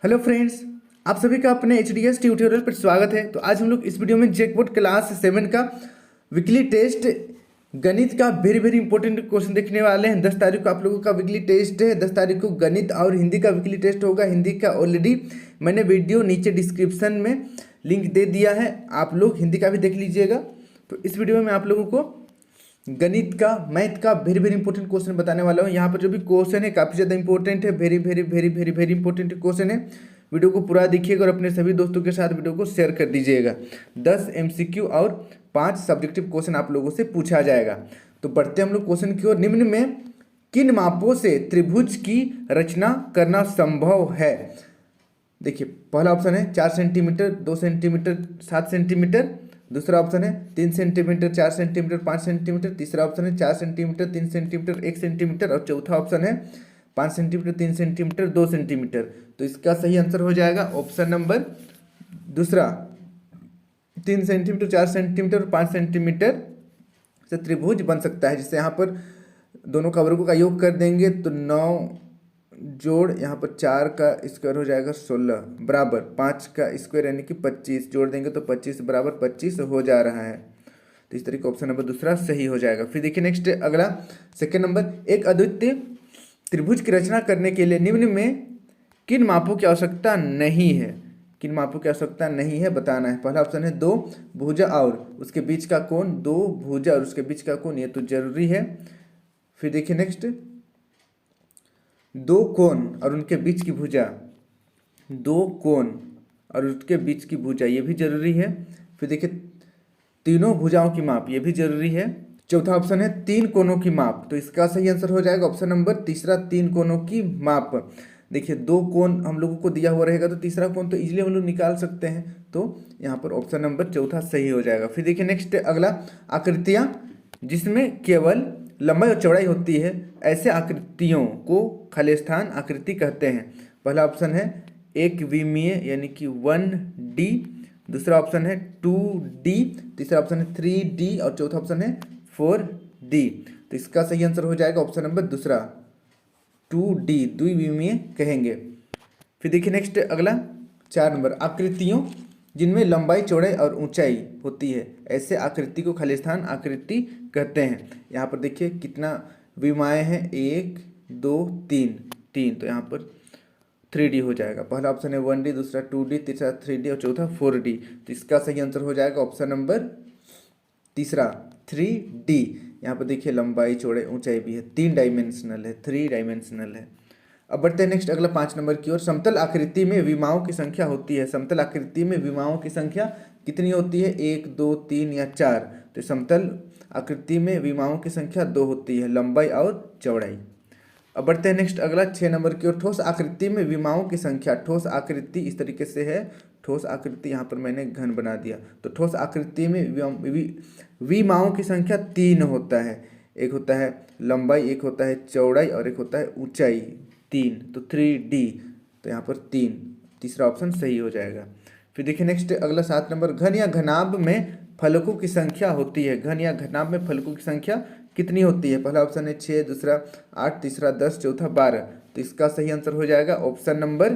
Hello friends, आप सभी का अपने एच डी एस ट्यूटोरियल पर स्वागत है। तो आज हम लोग इस वीडियो में जैकपॉट क्लास 7 का वीकली टेस्ट गणित का वेरी वेरी इंपॉर्टेंट क्वेश्चन देखने वाले हैं। 10 तारीख को आप लोगों का वीकली टेस्ट है। 10 तारीख को गणित और हिंदी का वीकली टेस्ट होगा। हिंदी का ऑलरेडी मैंने वीडियो नीचे डिस्क्रिप्शन में लिंक दे दिया है, आप लोग हिंदी का भी देख लीजिएगा। तो इस वीडियो में मैं आप लोगों को गणित का मैथ का वेरी वेरी इंपॉर्टेंट क्वेश्चन बताने वाला हूँ। यहाँ पर जो भी क्वेश्चन है काफ़ी ज़्यादा इंपॉर्टेंट है, very very very very very important question है। वीडियो को पूरा देखिएगा और अपने सभी दोस्तों के साथ वीडियो को शेयर कर दीजिएगा। 10 MCQ और 5 सब्जेक्टिव क्वेश्चन आप लोगों से पूछा जाएगा। तो बढ़ते हम लोग क्वेश्चन की ओर। निम्न में किन मापों से त्रिभुज की रचना करना संभव है? देखिए, पहला ऑप्शन है 4 सेंटीमीटर, 2 सेंटीमीटर, 7 सेंटीमीटर। दूसरा ऑप्शन है 3 सेंटीमीटर, 4 सेंटीमीटर, 5 सेंटीमीटर। तीसरा ऑप्शन है 4 सेंटीमीटर, 3 सेंटीमीटर, 1 सेंटीमीटर। और चौथा ऑप्शन है 5 सेंटीमीटर, 3 सेंटीमीटर, 2 सेंटीमीटर। तो इसका सही आंसर हो जाएगा ऑप्शन नंबर दूसरा, 3 सेंटीमीटर, 4 सेंटीमीटर और 5 सेंटीमीटर से त्रिभुज बन सकता है। जिससे यहाँ पर दोनों का वर्गों का योग कर देंगे तो 9 जोड़ यहाँ पर 4 का स्क्वायर हो जाएगा 16 बराबर 5 का स्क्वायर यानी कि 25 जोड़ देंगे तो 25 बराबर 25 हो जा रहा है। तो इस तरीके ऑप्शन नंबर दूसरा सही हो जाएगा। फिर देखिए नेक्स्ट अगला सेकेंड नंबर, एक अद्वितीय त्रिभुज की रचना करने के लिए निम्न में किन मापों की आवश्यकता नहीं है? किन मापों की आवश्यकता नहीं है बताना है। पहला ऑप्शन है 2 भुजा और उसके बीच का कोण, 2 भुजा और उसके बीच का कोण, ये तो जरूरी है। फिर देखिए नेक्स्ट, 2 कोण और उनके बीच की भुजा, 2 कोण और उसके बीच की भुजा, ये भी जरूरी है। फिर देखिए तीनों भुजाओं की माप, ये भी जरूरी है। चौथा ऑप्शन है 3 कोणों की माप। तो इसका सही आंसर हो जाएगा ऑप्शन नंबर तीसरा, 3 कोणों की माप। देखिए 2 कोण हम लोगों को दिया हुआ रहेगा तो तीसरा कोण तो इजीली हम लोग निकाल सकते हैं। तो यहाँ पर ऑप्शन नंबर चौथा सही हो जाएगा। फिर देखिए नेक्स्ट अगला, आकृतियाँ जिसमें केवल लंबाई और चौड़ाई होती है, ऐसे आकृतियों को खालिस्तान आकृति कहते हैं। पहला ऑप्शन है एक विमीय यानी कि 1D। दूसरा ऑप्शन है 2D। तीसरा ऑप्शन है 3D और चौथा ऑप्शन है 4D। तो इसका सही आंसर हो जाएगा ऑप्शन नंबर दूसरा, 2D, द्विविमीय कहेंगे। फिर देखिए नेक्स्ट अगला 4 नंबर, आकृतियों जिनमें लंबाई चौड़ाई और ऊंचाई होती है, ऐसे आकृति को खालिस्तान आकृति कहते हैं। यहाँ पर देखिए कितना विमाएँ हैं, 1 2 3, तो यहाँ पर 3D हो जाएगा। पहला ऑप्शन है 1D, दूसरा 2D, तीसरा 3D और चौथा 4D। तो इसका सही आंसर हो जाएगा ऑप्शन नंबर तीसरा, 3D। यहाँ पर देखिए लंबाई चौड़ाई ऊंचाई भी है, 3 डायमेंशनल है, 3 डायमेंशनल है। अब बढ़ते हैं नेक्स्ट अगला 5 नंबर की ओर। समतल आकृति में विमाओं की संख्या होती है। समतल आकृति में विमाओं की संख्या कितनी होती है? 1 2 3 या 4। तो समतल आकृति में विमाओं की संख्या 2 होती है, लंबाई और चौड़ाई। अब बढ़ते हैं नेक्स्ट अगला 6 नंबर की ओर। ठोस आकृति में विमाओं की संख्या, ठोस आकृति इस तरीके से है, ठोस आकृति यहाँ पर मैंने घन बना दिया। तो ठोस आकृति में विमाओं की संख्या 3 होता है। एक होता है लंबाई, एक होता है चौड़ाई और एक होता है ऊंचाई, 3। तो 3D, तो यहाँ पर 3, तीसरा ऑप्शन सही हो जाएगा। फिर देखिए नेक्स्ट अगला 7 नंबर, घन या घनाभ में फलकों की संख्या होती है। घन या घनाभ में फलकों की संख्या कितनी होती है? पहला ऑप्शन है 6, दूसरा 8, तीसरा 10, चौथा 12। तो इसका सही आंसर हो जाएगा ऑप्शन नंबर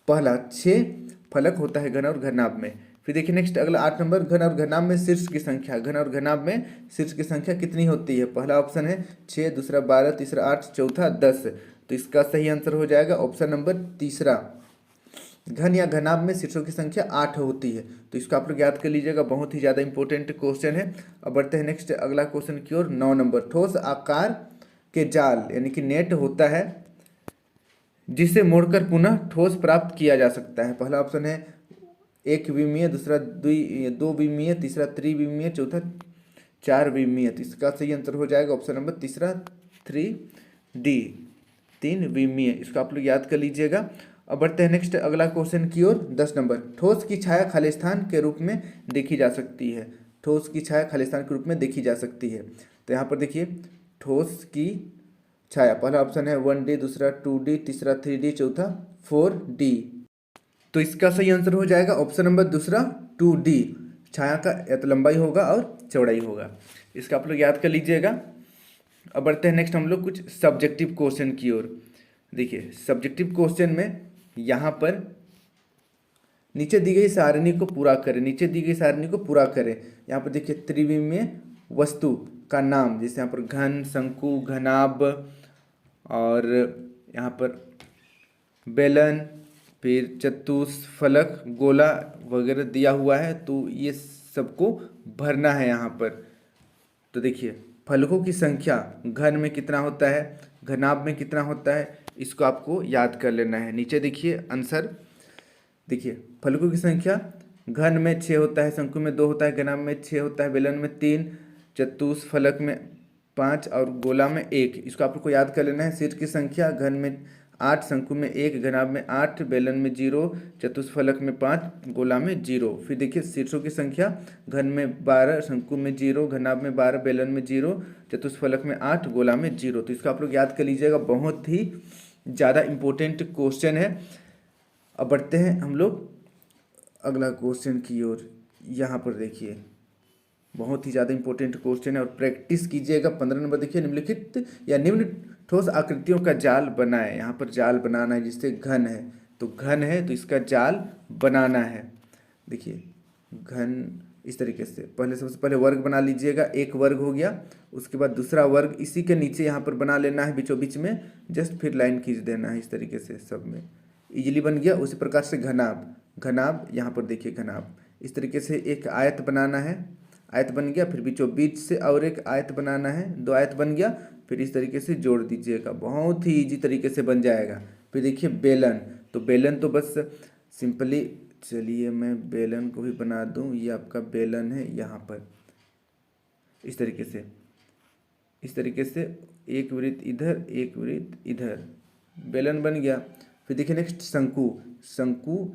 पहला, 6 फलक होता है घन और घनाभ में। फिर देखिए नेक्स्ट अगला 8 नंबर, घन और घनाभ में शीर्ष की संख्या, घन और घनाभ में शीर्ष की संख्या कितनी होती है? पहला ऑप्शन है 6, दूसरा 12, तीसरा 8, चौथा 10। तो इसका सही आंसर हो जाएगा ऑप्शन नंबर तीसरा, घन या घनाभ में शीर्षों की संख्या 8 होती है। तो इसको आप लोग याद कर लीजिएगा, बहुत ही ज़्यादा इंपॉर्टेंट क्वेश्चन है। अब बढ़ते हैं नेक्स्ट अगला क्वेश्चन की ओर। 9 नंबर, ठोस आकार के जाल यानी कि नेट होता है जिसे मोड़कर पुनः ठोस प्राप्त किया जा सकता है। पहला ऑप्शन है 1 विमीय, दूसरा 2 विमीय, तीसरा 3 विमीय, चौथा 4 विमीय। तो इसका सही आंसर हो जाएगा ऑप्शन नंबर तीसरा, 3D, 3 विमीय। इसको आप लोग याद कर लीजिएगा। अब बढ़ते हैं नेक्स्ट अगला क्वेश्चन की ओर। 10 नंबर, ठोस की छाया खालिस्तान के रूप में देखी जा सकती है। ठोस की छाया खालिस्तान के रूप में देखी जा सकती है। तो यहाँ पर देखिए ठोस की छाया, पहला ऑप्शन है 1D, दूसरा 2D, तीसरा 3D, चौथा 4D। तो इसका सही आंसर हो जाएगा ऑप्शन नंबर दूसरा, 2D। छाया का या तो लंबाई होगा और चौड़ाई होगा। इसका आप लोग याद कर लीजिएगा। अब बढ़ते हैं नेक्स्ट हम लोग कुछ सब्जेक्टिव क्वेश्चन की ओर। देखिए सब्जेक्टिव क्वेश्चन में यहाँ पर नीचे दी गई सारणी को पूरा करें, नीचे दी गई सारणी को पूरा करें। यहाँ पर देखिए त्रिविमीय वस्तु का नाम, जैसे यहाँ पर घन, शंकु, घनाभ, और यहाँ पर बेलन, फिर चतुष्फलक, गोला वगैरह दिया हुआ है, तो ये सबको भरना है यहाँ पर। तो देखिए फलकों की संख्या घन में कितना होता है, घनाभ में कितना होता है, इसको आपको याद कर लेना है। नीचे देखिए आंसर, देखिए फलकों की संख्या घन में 6 होता है, शंकु में 2 होता है, घनाभ में 6 होता है, बेलन में 3, चतुष्फलक में 5 और गोला में 1। इसको आपको याद कर लेना है। शीर्ष की संख्या घन में 8, शंकु में 1, घनाभ में 8, बेलन में 0, चतुष्फलक में 5, गोला में 0। फिर देखिए शीर्षों की संख्या घन में 12, शंकु में 0, घनाभ में 12, बेलन में 0, चतुष्फलक में 8, गोला में 0। तो इसको आप लोग याद कर लीजिएगा, बहुत ही ज़्यादा इम्पोर्टेंट क्वेश्चन है। अब बढ़ते हैं हम लोग अगला क्वेश्चन की ओर। यहाँ पर देखिए बहुत ही ज़्यादा इंपॉर्टेंट क्वेश्चन है और प्रैक्टिस कीजिएगा। 15 नंबर देखिए, निम्नलिखित या निम्न ठोस आकृतियों का जाल बनाए। यहाँ पर जाल बनाना है, जिससे घन है, तो घन है तो इसका जाल बनाना है। देखिए घन इस तरीके से पहले, सबसे पहले वर्ग बना लीजिएगा, एक वर्ग हो गया, उसके बाद दूसरा वर्ग इसी के नीचे यहाँ पर बना लेना है, बीचों बीच में जस्ट फिर लाइन खींच देना है इस तरीके से, सब में इजीली बन गया। उसी प्रकार से घनाभ, घनाभ यहाँ पर देखिए घनाभ इस तरीके से एक आयत बनाना है, आयत बन गया, फिर बीचों बीच से और एक आयत बनाना है, 2 आयत बन गया, फिर इस तरीके से जोड़ दीजिएगा, बहुत ही इजी तरीके से बन जाएगा। फिर देखिए बेलन, तो बेलन तो बस सिंपली, चलिए मैं बेलन को भी बना दूं, ये आपका बेलन है, यहाँ पर इस तरीके से, इस तरीके से एक वृत्त इधर, एक वृत्त इधर, बेलन बन गया। फिर देखिए नेक्स्ट शंकु, शंकु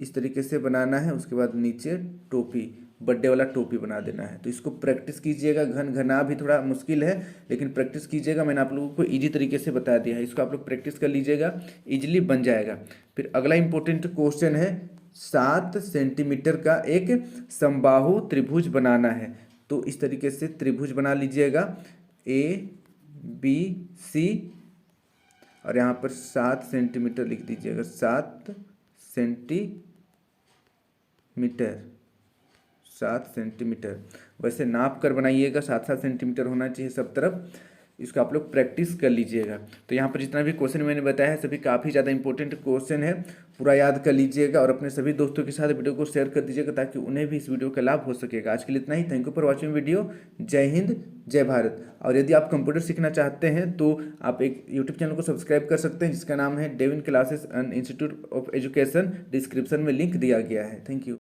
इस तरीके से बनाना है, उसके बाद नीचे टोपी, बर्थडे वाला टोपी बना देना है। तो इसको प्रैक्टिस कीजिएगा। घन घना भी थोड़ा मुश्किल है, लेकिन प्रैक्टिस कीजिएगा। मैंने आप लोगों को इजी तरीके से बता दिया है, इसको आप लोग प्रैक्टिस कर लीजिएगा, इजीली बन जाएगा। फिर अगला इंपॉर्टेंट क्वेश्चन है, 7 सेंटीमीटर का एक समबाहु त्रिभुज बनाना है। तो इस तरीके से त्रिभुज बना लीजिएगा, ABC, और यहाँ पर 7 सेंटीमीटर लिख दीजिएगा, 7 सेंटीमीटर, 7 सेंटीमीटर। वैसे नाप कर बनाइएगा, 7-7 सेंटीमीटर होना चाहिए सब तरफ। इसको आप लोग प्रैक्टिस कर लीजिएगा। तो यहाँ पर जितना भी क्वेश्चन मैंने बताया है सभी काफ़ी ज़्यादा इंपॉर्टेंट क्वेश्चन है, पूरा याद कर लीजिएगा और अपने सभी दोस्तों के साथ वीडियो को शेयर कर दीजिएगा, ताकि उन्हें भी इस वीडियो का लाभ हो सकेगा। आज के लिए इतना ही। Thank you for watching video. जय हिंद, जय भारत। और यदि आप कंप्यूटर सीखना चाहते हैं तो आप एक यूट्यूब चैनल को सब्सक्राइब कर सकते हैं, जिसका नाम है Devin classes and institute of education. Description में लिंक दिया गया है। Thank you.